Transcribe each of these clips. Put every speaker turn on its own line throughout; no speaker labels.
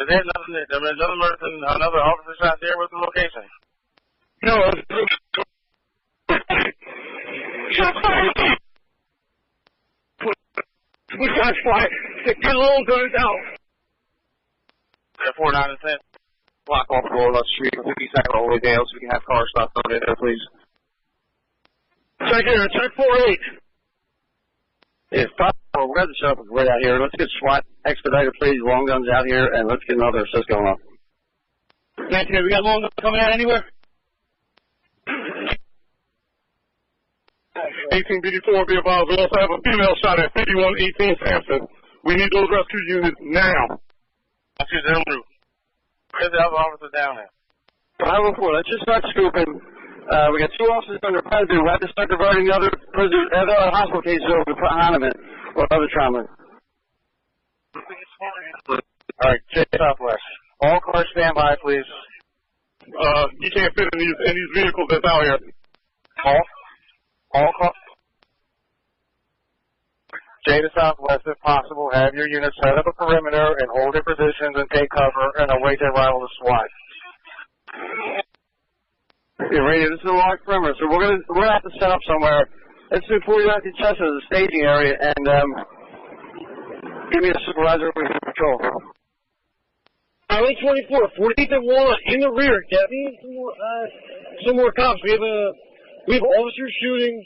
Is there another officer shot there with the location?
No. We got flight. Get the little guns out.
4, 9, and 10.
Block off the roll up street for 50 seconds all the way down so we can have cars stop coming in there, please.
Check here, check 4-8.
Yeah, 5-4, we're going to shut up right out here. Let's get SWAT expedited, please. Long guns out here, and let's get another assist going on.
19, we got long guns coming out anywhere? 1854, be advised. We also have a female shot at 5118 Sampson. We need those rescue units now.
Rescue en route. Where's the other officer down there?
504, let's just start scooping. We got 2 officers under president. We have to start diverting the other hospital cases over to put Hahnemann or other trauma.
All right, check Southwest. All cars stand by, please.
You can't fit in these vehicles that's out here.
All cars. J to Southwest, if possible, have your units set up a perimeter and hold their positions and take cover and await the arrival of SWAT.
Yeah, Radio, this is a large perimeter, so we're gonna have to set up somewhere. Let's do 40 Chester as a staging area, and give me a supervisor with patrol.
Highway 24, 48-1 in the rear. Get me some more cops. We have officers shooting.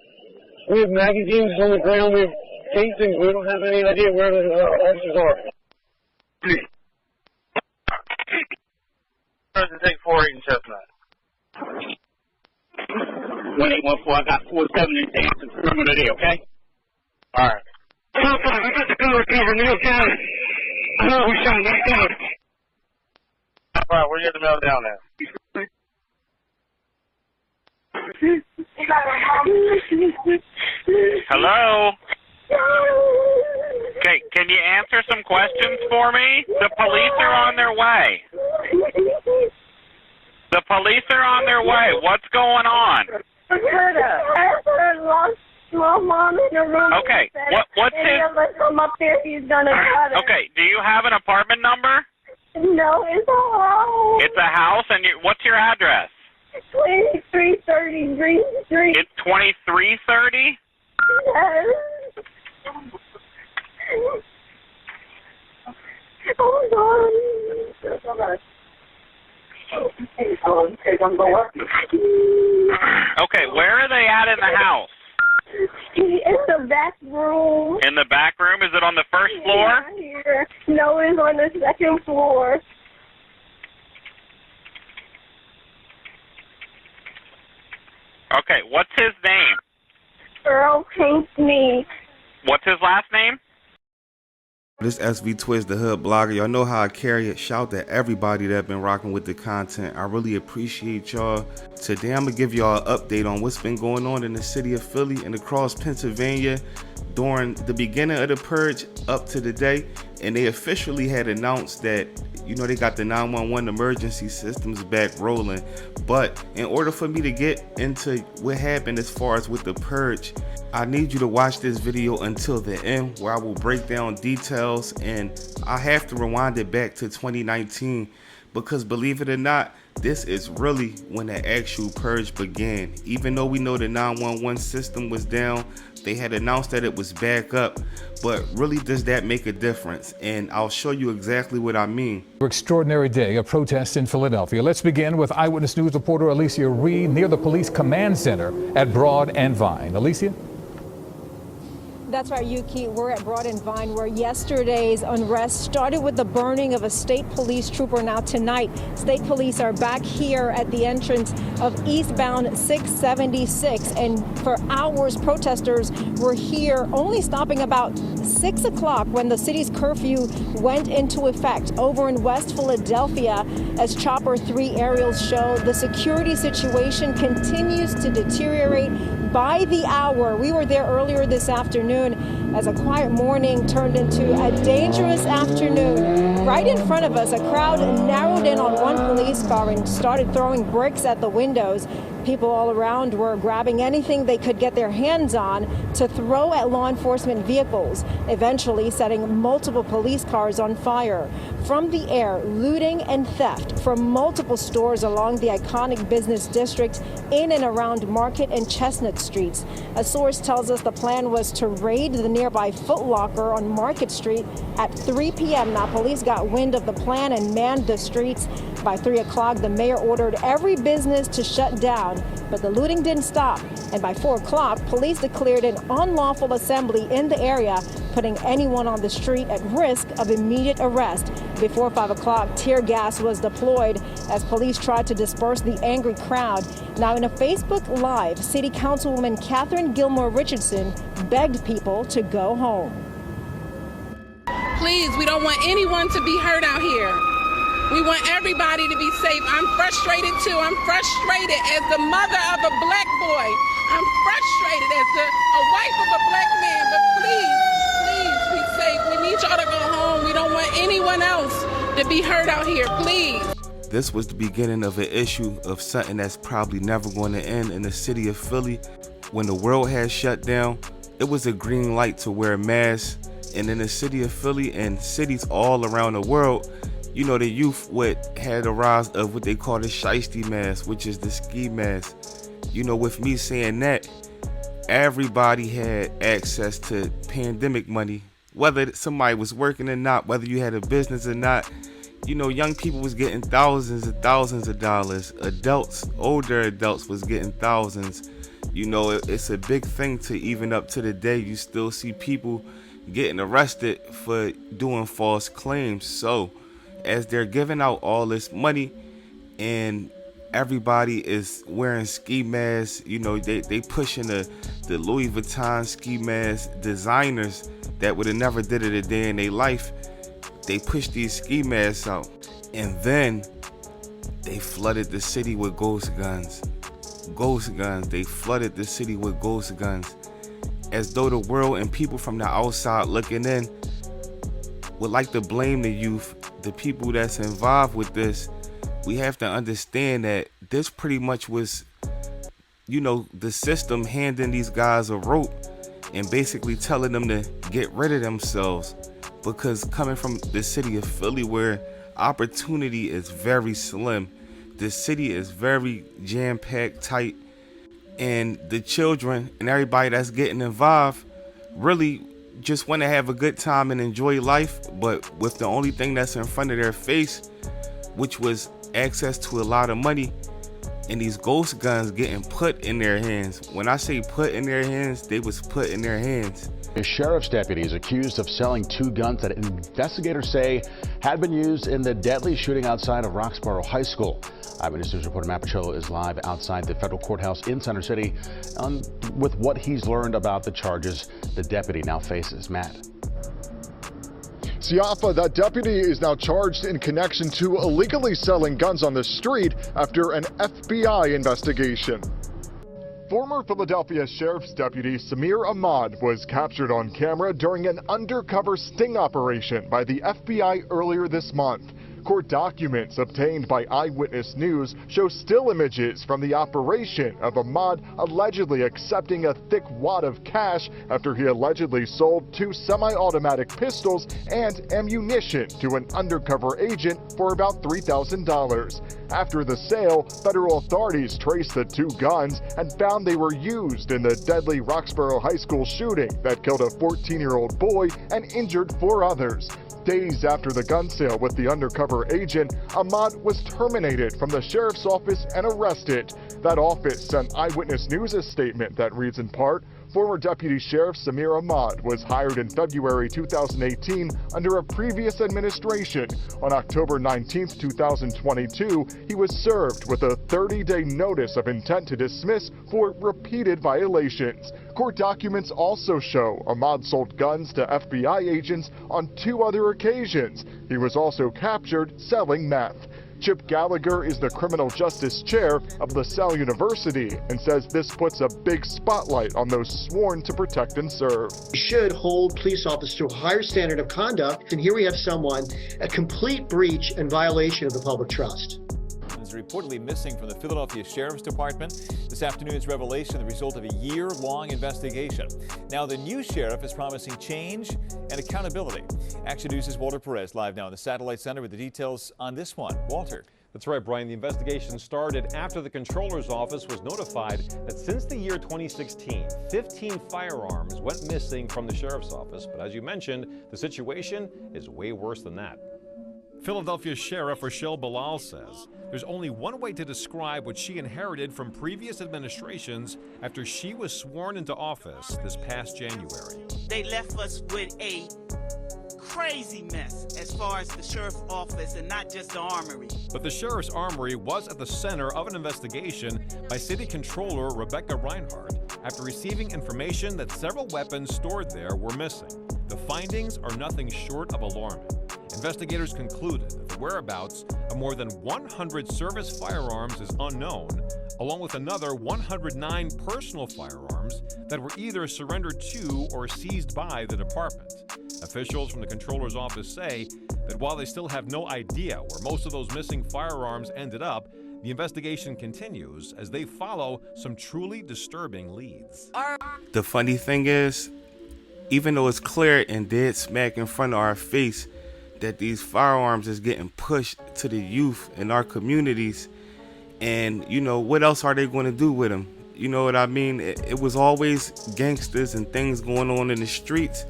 We have magazines on the ground. We have casings. We don't have any idea where the officers are.
Person take 4-8 and Chestnut.
1814, I got 47 in Sampson. Perimeter today, okay?
All right.
I got the gun recovered, Neil County. I know we shot that down.
All right, where you get the mail down there?
Hello? Okay, can you answer some questions for me? The police are on their way. The police are on their way. What's going on?
Small mom in the room.
Okay, what's his...
Come up there, he's gonna cut her.
Okay, do you have an apartment number?
No, it's a house.
It's a house, and what's your address?
2330 Green Street.
It's 2330?
Yes. Hold on.
Okay, where are they at in the house?
In the back room.
In the back room? Is it on the first floor?
Yeah, here. No, it's on the second floor.
Okay, what's his name?
Earl Pinckney.
What's his last name?
This SV Twiz, the Hood Blogger. Y'all know how I carry it. Shout out to everybody that been rocking with the content. I really appreciate y'all. Today I'm gonna give y'all an update on what's been going on in the city of Philly and across Pennsylvania during the beginning of the purge up to the day. And they officially had announced that, you know, they got the 911 emergency systems back rolling. But in order for me to get into what happened as far as with the purge, I need you to watch this video until the end, where I will break down details, and I have to rewind it back to 2019 because, believe it or not, this is really when the actual purge began. Even though we know the 911 system was down, they had announced that it was back up, but really does that make a difference? And I'll show you exactly what I mean.
Extraordinary day of protests in Philadelphia. Let's begin with Eyewitness News reporter Alicia Reed near the police command center at Broad and Vine. Alicia?
That's right, Yuki. We're at Broad and Vine, where yesterday's unrest started with the burning of a state police trooper. Now tonight, state police are back here at the entrance of eastbound 676. And for hours, protesters were here, only stopping about 6 o'clock when the city's curfew went into effect. Over in West Philadelphia, as Chopper 3 aerials show, the security situation continues to deteriorate by the hour. We were there earlier this afternoon, as a quiet morning turned into a dangerous afternoon. Right in front of us, a crowd narrowed in on one police car and started throwing bricks at the windows. People all around were grabbing anything they could get their hands on to throw at law enforcement vehicles, eventually setting multiple police cars on fire. From the air, looting and theft from multiple stores along the iconic business district in and around Market and Chestnut Streets. A source tells us the plan was to raid the nearby Foot Locker on Market Street at 3 p.m. Now, police got wind of the plan and manned the streets. By 3 o'clock, the mayor ordered every business to shut down, but the looting didn't stop. And by 4 o'clock, police declared an unlawful assembly in the area, putting anyone on the street at risk of immediate arrest. Before 5 o'clock, tear gas was deployed as police tried to disperse the angry crowd. Now, in a Facebook Live, City Councilwoman Catherine Gilmore Richardson begged people to go home.
Please, we don't want anyone to be hurt out here. We want everybody to be safe. I'm frustrated too. I'm frustrated as the mother of a black boy. I'm frustrated as a wife of a black man. But please be safe. We need y'all to go home. We don't want anyone else to be hurt out here, please.
This was the beginning of an issue of something that's probably never going to end in the city of Philly. When the world had shut down, it was a green light to wear masks. And in the city of Philly and cities all around the world, you know, the youth had the rise of what they call the shiesty mask, which is the ski mask. You know, with me saying that, everybody had access to pandemic money, whether somebody was working or not, whether you had a business or not. You know, young people was getting thousands of dollars. Adults, older adults was getting thousands. You know, it's a big thing to even up to the day. You still see people getting arrested for doing false claims. So as they're giving out all this money and everybody is wearing ski masks, you know, they pushing the Louis Vuitton ski mask designers that would have never did it a day in their life. They pushed these ski masks out, and then they flooded the city with ghost guns. They flooded the city with ghost guns, as though the world and people from the outside looking in would like to blame the youth, the people that's involved with this. We have to understand that this pretty much was, you know, the system handing these guys a rope and basically telling them to get rid of themselves. Because coming from the city of Philly, where opportunity is very slim, the city is very jam-packed tight, and the children and everybody that's getting involved really just want to have a good time and enjoy life, but with the only thing that's in front of their face, which was access to a lot of money, and these ghost guns getting put in their hands. When I say put in their hands, they was put in their hands.
A sheriff's deputy is accused of selling 2 guns that investigators say had been used in the deadly shooting outside of Roxborough High School. Eyewitness News reporter Matt Pacillo is live outside the federal courthouse in Center City with what he's learned about the charges the deputy now faces. Matt.
Siafa, that deputy is now charged in connection to illegally selling guns on the street after an FBI investigation. Former Philadelphia Sheriff's Deputy Samir Ahmad was captured on camera during an undercover sting operation by the FBI earlier this month. Court documents obtained by Eyewitness News show still images from the operation of Ahmad allegedly accepting a thick wad of cash after he allegedly sold 2 semi-automatic pistols and ammunition to an undercover agent for about $3,000. After the sale, federal authorities traced the 2 guns and found they were used in the deadly Roxborough High School shooting that killed a 14-year-old boy and injured 4 others. Days after the gun sale with the undercover agent, Ahmad was terminated from the sheriff's office and arrested. That office sent Eyewitness News a statement that reads in part, former Deputy Sheriff Samir Ahmad was hired in February 2018 under a previous administration. On October 19, 2022, he was served with a 30-day notice of intent to dismiss for repeated violations. Court documents also show Ahmad sold guns to FBI agents on 2 other occasions. He was also captured selling meth. Chip Gallagher is the criminal justice chair of LaSalle University and says this puts a big spotlight on those sworn to protect and serve.
We should hold police officers to a higher standard of conduct, and here we have someone, a complete breach and violation of the public trust.
Is reportedly missing from the Philadelphia Sheriff's Department. This afternoon's revelation, the result of a year-long investigation. Now the new sheriff is promising change and accountability. Action News' Walter Perez live now in the Satellite Center with the details on this one. Walter.
That's right, Brian. The investigation started after the Comptroller's office was notified that since the year 2016, 15 firearms went missing from the sheriff's office. But as you mentioned, the situation is way worse than that. Philadelphia Sheriff Rochelle Bilal says there's only one way to describe what she inherited from previous administrations after she was sworn into office this past January.
They left us with a crazy mess as far as the sheriff's office and not just the armory.
But the sheriff's armory was at the center of an investigation by City Controller Rebecca Reinhardt after receiving information that several weapons stored there were missing. The findings are nothing short of alarming. Investigators concluded that the whereabouts of more than 100 service firearms is unknown, along with another 109 personal firearms that were either surrendered to or seized by the department. Officials from the Comptroller's office say that while they still have no idea where most of those missing firearms ended up, the investigation continues as they follow some truly disturbing leads.
The funny thing is, even though it's clear and dead smack in front of our face that these firearms is getting pushed to the youth in our communities, and you know, what else are they going to do with them? You know what I mean? It was always gangsters and things going on in the streets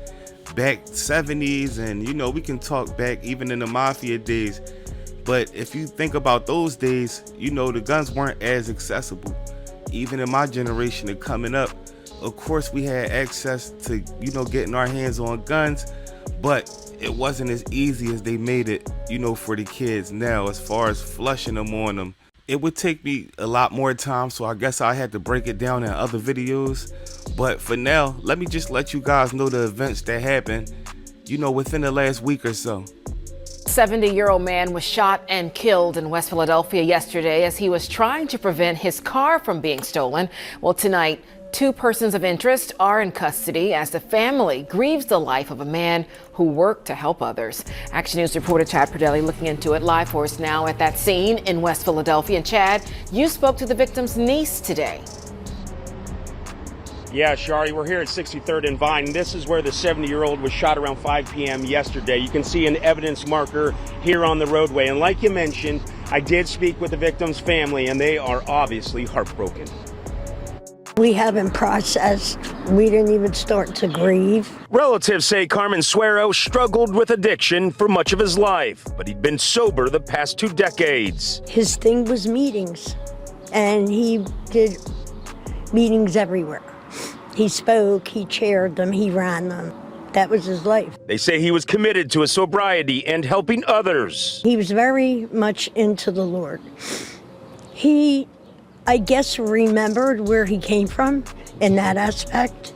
back 70s, and you know, we can talk back even in the mafia days. But if you think about those days, you know, the guns weren't as accessible. Even in my generation of coming up, of course we had access to, you know, getting our hands on guns, but it wasn't as easy as they made it, you know, for the kids now as far as flushing them on them. It would take me a lot more time, so I guess I had to break it down in other videos. But for now, let me just let you guys know the events that happened, you know, within the last week or so.
70-year-old man was shot and killed in West Philadelphia yesterday as he was trying to prevent his car from being stolen. Well, tonight, 2 persons of interest are in custody as the family grieves the life of a man who worked to help others. Action News reporter Chad Perdelli looking into it live for us now at that scene in West Philadelphia. And Chad, you spoke to the victim's niece today.
Yeah, Shari, we're here at 63rd and Vine. This is where the 70-year-old was shot around 5 p.m. yesterday. You can see an evidence marker here on the roadway. And like you mentioned, I did speak with the victim's family, and they are obviously heartbroken.
We haven't processed. We didn't even start to grieve.
Relatives say Carmen Suero struggled with addiction for much of his life, but he'd been sober the past 2 decades.
His thing was meetings, and he did meetings everywhere. He spoke, he chaired them, he ran them. That was his life.
They say he was committed to his sobriety and helping others.
He was very much into the Lord. He, I guess, remembered where he came from in that aspect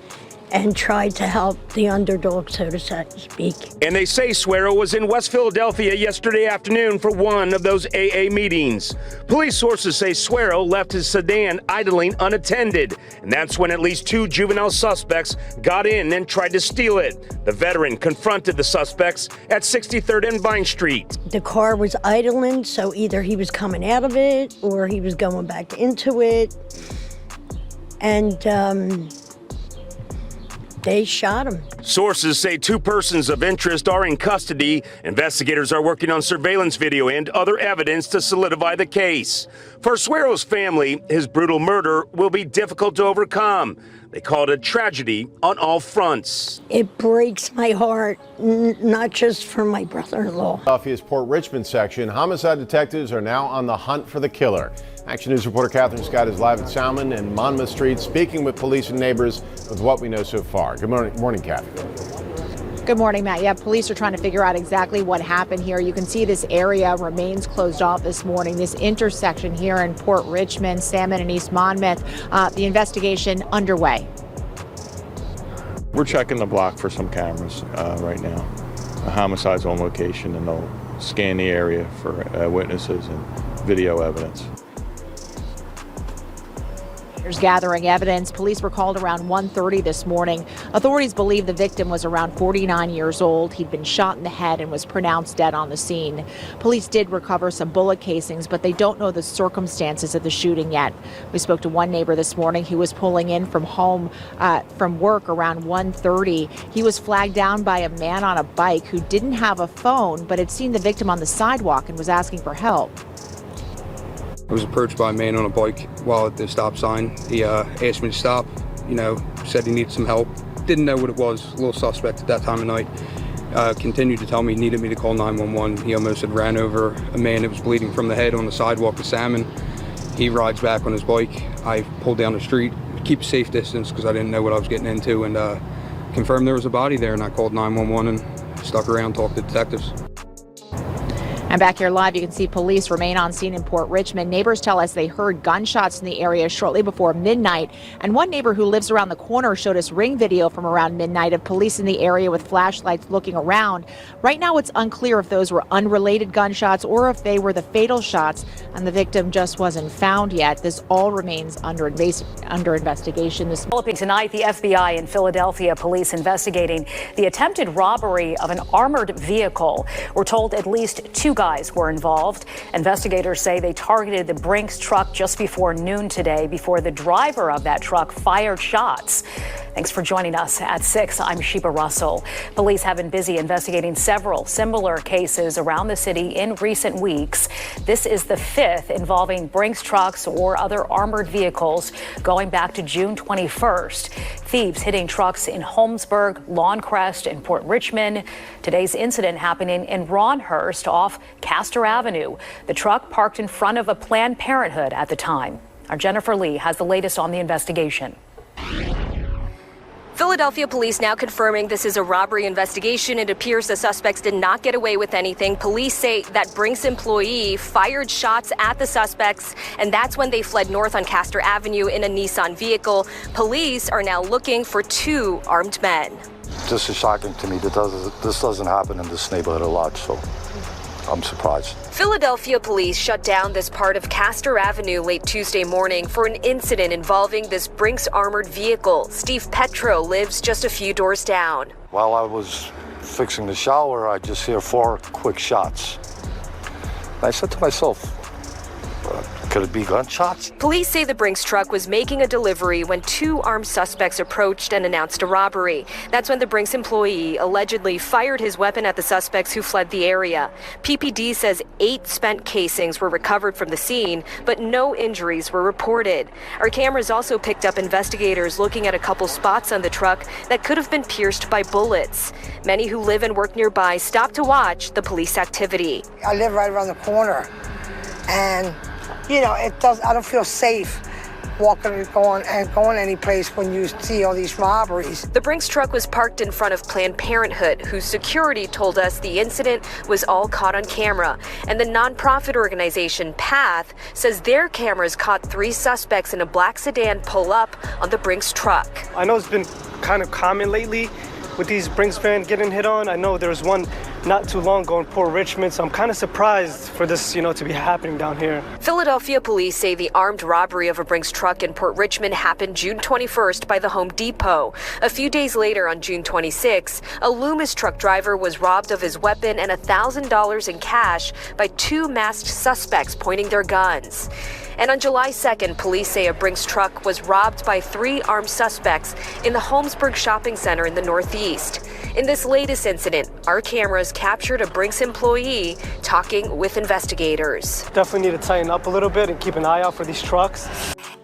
and tried to help the underdog, so to speak.
And they say Suero was in West Philadelphia yesterday afternoon for one of those AA meetings. Police sources say Suero left his sedan idling unattended, and that's when at least 2 juvenile suspects got in and tried to steal it. The veteran confronted the suspects at 63rd and Vine Street.
The car was idling, so either he was coming out of it or he was going back into it. And they shot him.
Sources say 2 persons of interest are in custody. Investigators are working on surveillance video and other evidence to solidify the case. For Suero's family, his brutal murder will be difficult to overcome. They call it a tragedy on all fronts.
It breaks my heart, not just for my brother-in-law.
Philadelphia's Port Richmond section, homicide detectives are now on the hunt for the killer. Action News reporter Catherine Scott is live at Salmon and Monmouth Street, speaking with police and neighbors with what we know so far. Good morning, Catherine.
Good morning, Matt. Yeah, police are trying to figure out exactly what happened here. You can see this area remains closed off this morning. This intersection here in Port Richmond, Salmon and East Monmouth, the investigation underway.
We're checking the block for some cameras right now. A homicide's on location, and scan the area for witnesses and video evidence.
Gathering evidence. Police were called around 1:30 this morning. Authorities believe the victim was around 49 years old. He'd been shot in the head and was pronounced dead on the scene. Police did recover some bullet casings, but they don't know the circumstances of the shooting yet. We spoke to one neighbor this morning who was pulling in from work around 1:30. He was flagged down by a man on a bike who didn't have a phone, but had seen the victim on the sidewalk and was asking for help.
I was approached by a man on a bike while at the stop sign. He asked me to stop, said he needed some help. Didn't know what it was, a little suspect at that time of night. Continued to tell me he needed me to call 911. He almost had ran over a man that was bleeding from the head on the sidewalk with Salmon. He rides back on his bike. I pulled down the street, keep a safe distance because I didn't know what I was getting into, and confirmed there was a body there, and I called 911 and stuck around, talked to detectives.
And back here live, you can see police remain on scene in Port Richmond. Neighbors tell us they heard gunshots in the area shortly before midnight. And one neighbor who lives around the corner showed us ring video from around midnight of police in the area with flashlights looking around. Right now, it's unclear if those were unrelated gunshots or if they were the fatal shots, and the victim just wasn't found yet. This all remains under investigation.
Developing tonight, the FBI in Philadelphia, police investigating the attempted robbery of an armored vehicle. We're told at least 2 guys were involved. Investigators say they targeted the Brinks truck just before noon today before the driver of that truck fired shots. Thanks for joining us at 6. I'm Sheba Russell. Police have been busy investigating several similar cases around the city in recent weeks. This is the 5th involving Brinks trucks or other armored vehicles going back to June 21st. Thieves hitting trucks in Holmesburg, Lawncrest, and Port Richmond. Today's incident happening in Ronhurst off Castor Avenue. The truck parked in front of a Planned Parenthood at the time. Our Jennifer Lee has the latest on the investigation.
Philadelphia police now confirming this is a robbery investigation. It appears the suspects did not get away with anything. Police say that Brinks employee fired shots at the suspects, and that's when they fled north on Castor Avenue in a Nissan vehicle. Police are now looking for 2 armed men.
This is shocking to me. This doesn't happen in this neighborhood a lot, so I'm surprised.
Philadelphia police shut down this part of Castor Avenue late Tuesday morning for an incident involving this Brinks armored vehicle. Steve Petro lives just a few doors down.
While I was fixing the shower, I just hear 4 quick shots. I said to myself, could it be gunshots?
Police say the Brinks truck was making a delivery when 2 armed suspects approached and announced a robbery. That's when the Brinks employee allegedly fired his weapon at the suspects who fled the area. PPD says 8 spent casings were recovered from the scene, but no injuries were reported. Our cameras also picked up investigators looking at a couple spots on the truck that could have been pierced by bullets. Many who live and work nearby stopped to watch the police activity.
I live right around the corner, and I don't feel safe walking going any place when you see all these robberies.
The Brinks truck was parked in front of Planned Parenthood, whose security told us the incident was all caught on camera. And the nonprofit organization PATH says their cameras caught 3 suspects in a black sedan pull up on the Brinks truck.
I know it's been kind of common lately with these Brinks vans getting hit on. I know there was one not too long ago in Port Richmond, so I'm kind of surprised for this, to be happening down here.
Philadelphia police say the armed robbery of a Brinks truck in Port Richmond happened June 21st by the Home Depot. A few days later, on June 26, a Loomis truck driver was robbed of his weapon and $1,000 in cash by 2 masked suspects pointing their guns. And on July 2nd, police say a Brinks truck was robbed by 3 armed suspects in the Holmesburg shopping center in the Northeast. In this latest incident, our cameras captured a Brinks employee talking with investigators.
Definitely need to tighten up a little bit and keep an eye out for these trucks.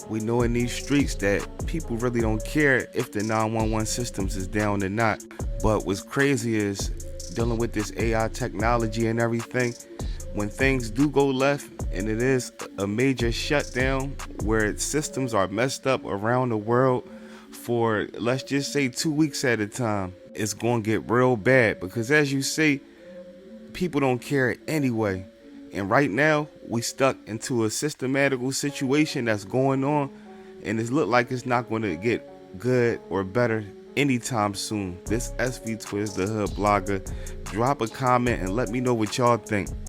We know in these streets that people really don't care if the 911 systems is down or not. But what's crazy is dealing with this AI technology and everything, when things do go left and it is a major shutdown where its systems are messed up around the world for, let's just say, 2 weeks at a time, it's going to get real bad because, as you say, people don't care anyway. And right now, we stuck into a systematical situation that's going on, and it look like it's not going to get good or better anytime soon. This SV Twiz, the Hood Blogger. Drop a comment and let me know what y'all think.